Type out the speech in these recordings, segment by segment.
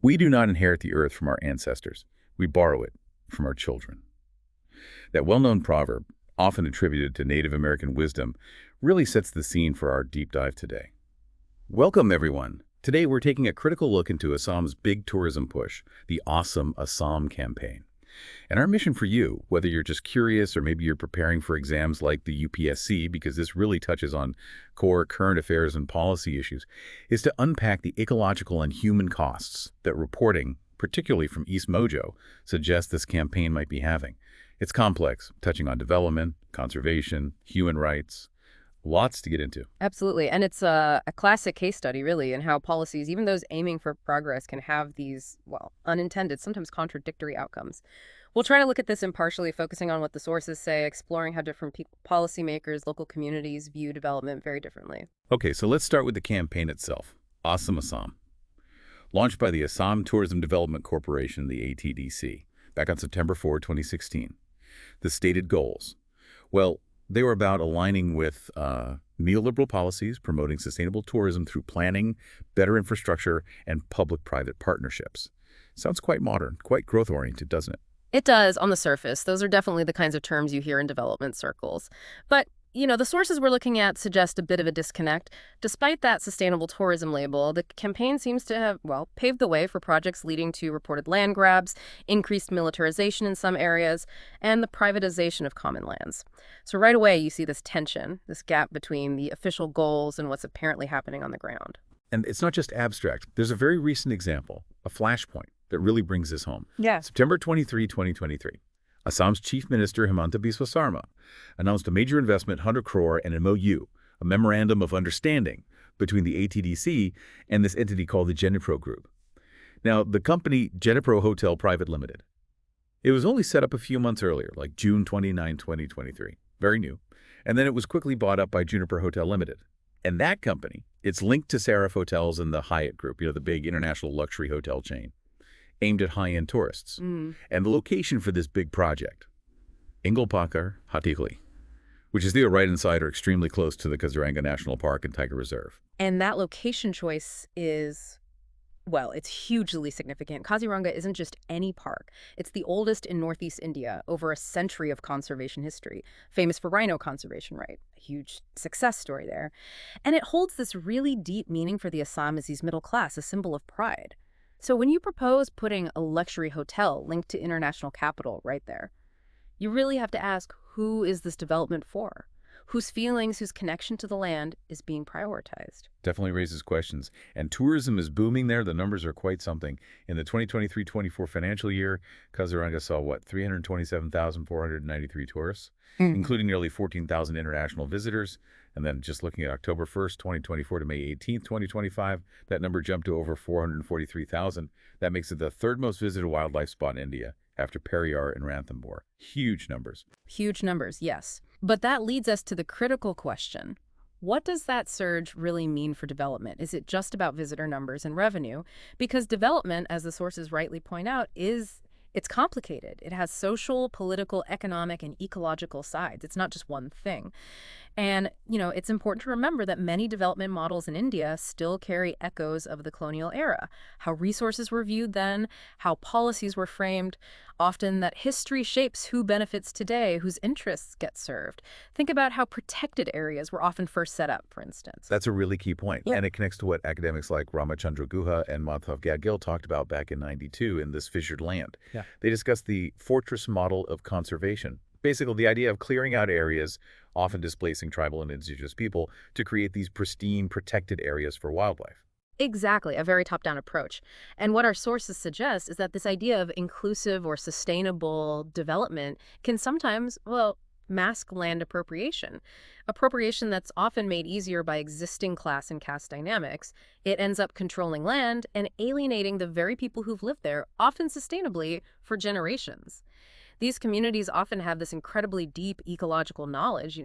We do not inherit the earth from our ancestors. We borrow it from our children. That well-known proverb, often attributed to Native American wisdom, really sets the scene for our deep dive today. Welcome, everyone. Today, we're taking a critical look into Assam's big tourism push, the Awesome Assam campaign. And our mission for you, whether you're just curious or maybe you're preparing for exams like the UPSC, because this really touches on core current affairs and policy issues, is to unpack the ecological and human costs that reporting, particularly from East Mojo, suggests this campaign might be having. It's complex, touching on development, conservation, human rights. Lots to get into. Absolutely. And it's a classic case study, really, in how policies, even those aiming for progress, can have these, well, unintended, sometimes contradictory outcomes. We'll try to look at this impartially, focusing on what the sources say, exploring how different policymakers, local communities view development very differently. Okay, so let's start with the campaign itself. Awesome Assam. Launched by the Assam Tourism Development Corporation, the ATDC, back on September 4, 2016. The stated goals. Well, they were about aligning with neoliberal policies, promoting sustainable tourism through planning, better infrastructure, and public-private partnerships. Sounds quite modern, quite growth-oriented, doesn't it? It does on the surface. Those are definitely the kinds of terms you hear in development circles. But, the sources we're looking at suggest a bit of a disconnect. Despite that sustainable tourism label, the campaign seems to have, well, paved the way for projects leading to reported land grabs, increased militarization in some areas, and the privatization of common lands. So right away, you see this tension, this gap between the official goals and what's apparently happening on the ground. And it's not just abstract. There's a very recent example, a flashpoint, that really brings this home. Yeah. September 23, 2023. Assam's Chief Minister Himanta Biswa Sarma announced a major investment, 100 crore, and an MOU, a Memorandum of Understanding, between the ATDC and this entity called the Genipro Group. Now, the company Genipro Hotel Private Limited. It was only set up a few months earlier, like June 29, 2023. Very new. And then it was quickly bought up by Juniper Hotel Limited. And that company, it's linked to Saraf Hotels and the Hyatt Group, the big international luxury hotel chain, aimed at high-end tourists. And the location for this big project, Ingolpakar Hatikli, which is right inside or extremely close to the Kaziranga National Park and Tiger Reserve. And that location choice is, well, it's hugely significant. Kaziranga isn't just any park. It's the oldest in Northeast India, over a century of conservation history, famous for rhino conservation, right? A huge success story there. And it holds this really deep meaning for the Assamese middle class, a symbol of pride. So when you propose putting a luxury hotel linked to international capital right there, you really have to ask, who is this development for? Whose feelings, whose connection to the land is being prioritized? Definitely raises questions. And tourism is booming there. The numbers are quite something. In the 2023-24 financial year, Kaziranga saw, 327,493 tourists, including nearly 14,000 international visitors. And then just looking at October 1st, 2024 to May 18th, 2025, that number jumped to over 443,000. That makes it the third most visited wildlife spot in India, after Periyar and Ranthambore. Huge numbers. Huge numbers, yes. But that leads us to the critical question. What does that surge really mean for development? Is it just about visitor numbers and revenue? Because development, as the sources rightly point out, it's complicated. It has social, political, economic, and ecological sides. It's not just one thing. And, it's important to remember that many development models in India still carry echoes of the colonial era, how resources were viewed then, how policies were framed, often that history shapes who benefits today, whose interests get served. Think about how protected areas were often first set up, for instance. That's a really key point. Yeah. And it connects to what academics like Ramachandra Guha and Madhav Gadgil talked about back in '92 in This Fissured Land. Yeah. They discussed the fortress model of conservation. Basically, the idea of clearing out areas, often displacing tribal and indigenous people, to create these pristine, protected areas for wildlife. Exactly, a very top-down approach. And what our sources suggest is that this idea of inclusive or sustainable development can sometimes, mask land appropriation. Appropriation that's often made easier by existing class and caste dynamics. It ends up controlling land and alienating the very people who've lived there, often sustainably, for generations. These communities often have this incredibly deep ecological knowledge,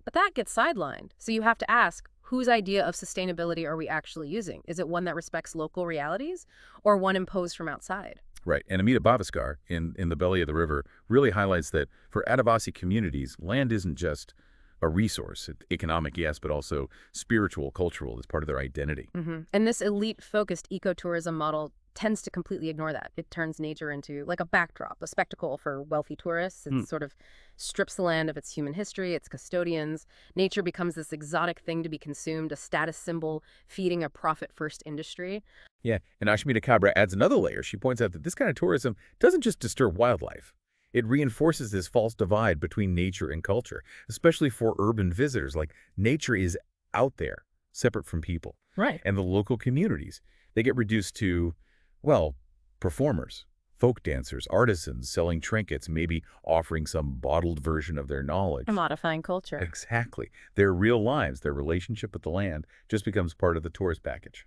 but that gets sidelined. So you have to ask, whose idea of sustainability are we actually using? Is it one that respects local realities or one imposed from outside? Right. And Amita Bhaviskar, in The Belly of the River, really highlights that for Adivasi communities, land isn't just a resource, economic, yes, but also spiritual, cultural, as part of their identity. And this elite-focused ecotourism model tends to completely ignore that. It turns nature into like a backdrop, a spectacle for wealthy tourists. It sort of strips the land of its human history, its custodians. Nature becomes this exotic thing to be consumed, a status symbol feeding a profit-first industry. Yeah, and Ashmita Kabra adds another layer. She points out that this kind of tourism doesn't just disturb wildlife. It reinforces this false divide between nature and culture, especially for urban visitors. Like, nature is out there, separate from people. Right. And the local communities, they get reduced to, well, performers, folk dancers, artisans selling trinkets, maybe offering some bottled version of their knowledge. A modifying culture. Exactly. Their real lives, their relationship with the land, just becomes part of the tourist package.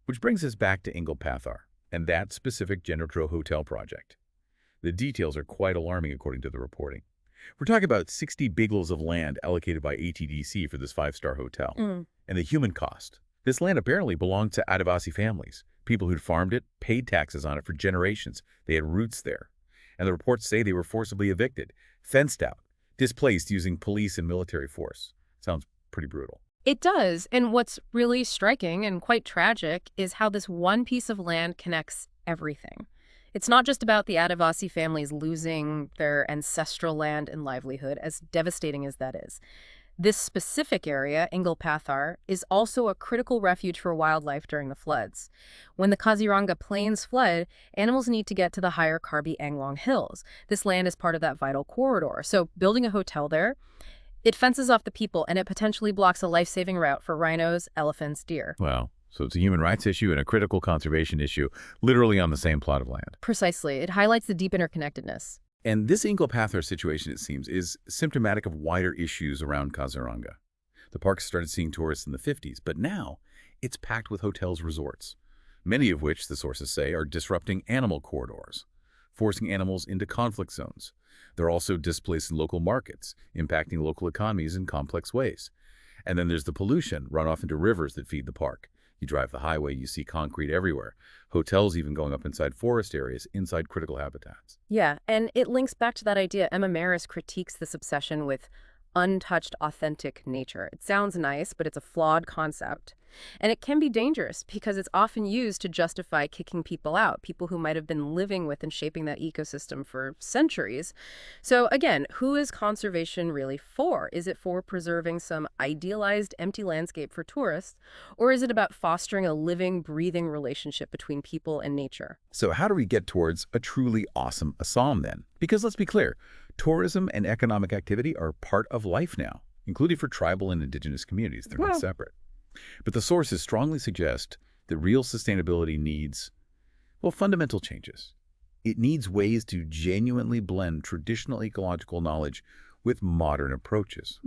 Which brings us back to Ingolpathar and that specific Genotro hotel project. The details are quite alarming according to the reporting. We're talking about 60 biglows of land allocated by ATDC for this five-star hotel. And the human cost. This land apparently belonged to Adivasi families, people who'd farmed it, paid taxes on it for generations. They had roots there. And the reports say they were forcibly evicted, fenced out, displaced using police and military force. Sounds pretty brutal. It does. And what's really striking and quite tragic is how this one piece of land connects everything. It's not just about the Adivasi families losing their ancestral land and livelihood, as devastating as that is. This specific area, Ingolpathar, is also a critical refuge for wildlife during the floods. When the Kaziranga Plains flood, animals need to get to the higher Karbi Anglong Hills. This land is part of that vital corridor. So building a hotel there, it fences off the people and it potentially blocks a life-saving route for rhinos, elephants, deer. Wow. So it's a human rights issue and a critical conservation issue, literally on the same plot of land. Precisely. It highlights the deep interconnectedness. And this Ingolpathar situation, it seems, is symptomatic of wider issues around Kaziranga. The park started seeing tourists in the 50s, but now it's packed with hotels resorts, many of which, the sources say, are disrupting animal corridors, forcing animals into conflict zones. They're also displacing local markets, impacting local economies in complex ways. And then there's the pollution, runoff into rivers that feed the park. You drive the highway, you see concrete everywhere. Hotels even going up inside forest areas, inside critical habitats. Yeah, and it links back to that idea. Emma Maris critiques this obsession with untouched, authentic nature. It sounds nice, but it's a flawed concept. And it can be dangerous because it's often used to justify kicking people out, people who might have been living with and shaping that ecosystem for centuries. So again, who is conservation really for? Is it for preserving some idealized empty landscape for tourists, or is it about fostering a living, breathing relationship between people and nature? So how do we get towards a truly awesome Assam then? Because let's be clear, tourism and economic activity are part of life now, including for tribal and indigenous communities. They're not separate. But the sources strongly suggest that real sustainability needs, well, fundamental changes. It needs ways to genuinely blend traditional ecological knowledge with modern approaches.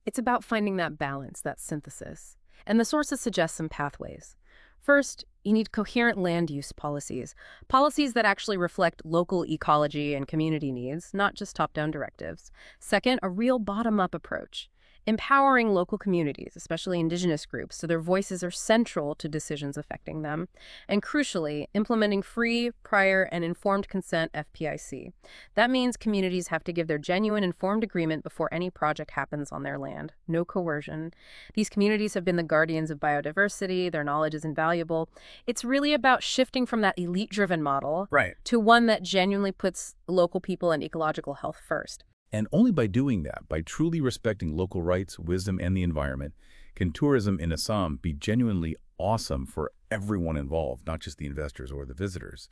It's about finding that balance, that synthesis. And the sources suggest some pathways. First, you need coherent land use policies, policies that actually reflect local ecology and community needs, not just top-down directives. Second, a real bottom-up approach, empowering local communities, especially indigenous groups, so their voices are central to decisions affecting them. And crucially, implementing free, prior, and informed consent FPIC. That means communities have to give their genuine informed agreement before any project happens on their land. No coercion. These communities have been the guardians of biodiversity. Their knowledge is invaluable. It's really about shifting from that elite-driven model to one that genuinely puts local people and ecological health first. And only by doing that, by truly respecting local rights, wisdom, and the environment, can tourism in Assam be genuinely awesome for everyone involved, not just the investors or the visitors.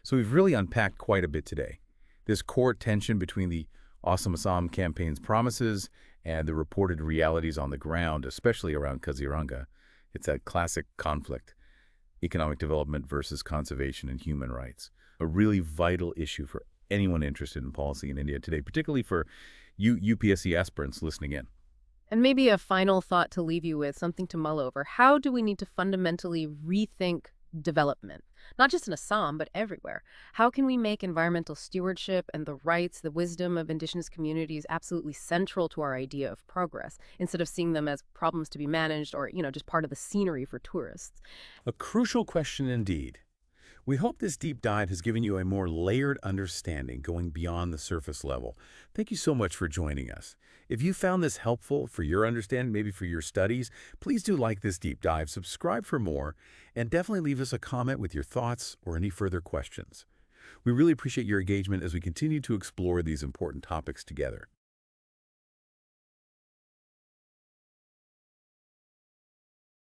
So we've really unpacked quite a bit today. This core tension between the Awesome Assam campaign's promises and the reported realities on the ground, especially around Kaziranga. It's that classic conflict, economic development versus conservation and human rights, a really vital issue for anyone interested in policy in India today, particularly for you UPSC aspirants listening in. And maybe a final thought to leave you with, something to mull over. How do we need to fundamentally rethink development? Not just in Assam, but everywhere. How can we make environmental stewardship and the rights, the wisdom of indigenous communities absolutely central to our idea of progress, instead of seeing them as problems to be managed or, just part of the scenery for tourists? A crucial question indeed. We hope this deep dive has given you a more layered understanding going beyond the surface level. Thank you so much for joining us. If you found this helpful for your understanding, maybe for your studies, please do like this deep dive, subscribe for more, and definitely leave us a comment with your thoughts or any further questions. We really appreciate your engagement as we continue to explore these important topics together.